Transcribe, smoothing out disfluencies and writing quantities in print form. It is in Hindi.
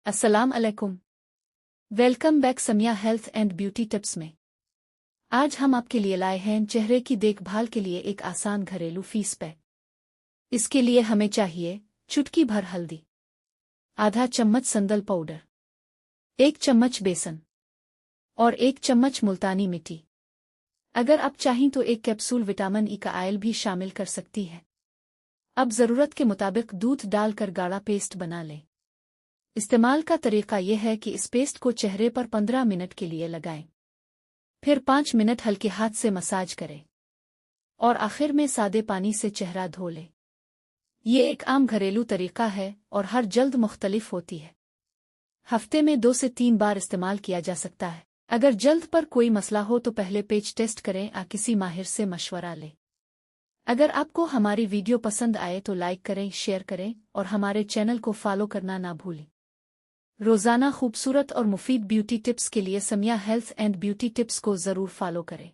अस्सलाम अलैकुम। Welcome back Samiya health and beauty tips में। आज हम आपके लिए लाए हैं चेहरे की देखभाल के लिए एक आसान घरेलू फेस पैक। इसके लिए हमें चाहिए चुटकी भर हल्दी, आधा चम्मच संदल पाउडर, 1 चम्मच बेसन और 1 चम्मच मुल्तानी मिट्टी। अगर आप चाहें तो 1 कैप्सूल विटामिन ई का ऑयल भी शामिल कर सकती है। अब ज़रूरत के मुताबिक दूध डालकर गाढ़ा पेस्ट बना लें। इस्तेमाल का तरीका यह है कि इस पेस्ट को चेहरे पर 15 मिनट के लिए लगाएं, फिर 5 मिनट हल्के हाथ से मसाज करें और आखिर में सादे पानी से चेहरा धो लें। ये एक आम घरेलू तरीका है और हर जल्द मुख्तलिफ होती है। हफ्ते में 2 से 3 बार इस्तेमाल किया जा सकता है। अगर जल्द पर कोई मसला हो तो पहले पेज टेस्ट करें या किसी माहिर से मशवरा लें। अगर आपको हमारी वीडियो पसंद आए तो लाइक करें, शेयर करें और हमारे चैनल को फॉलो करना ना भूलें। रोज़ाना खूबसूरत और मुफीद ब्यूटी टिप्स के लिए Samiya health and beauty tips को ज़रूर फॉलो करें।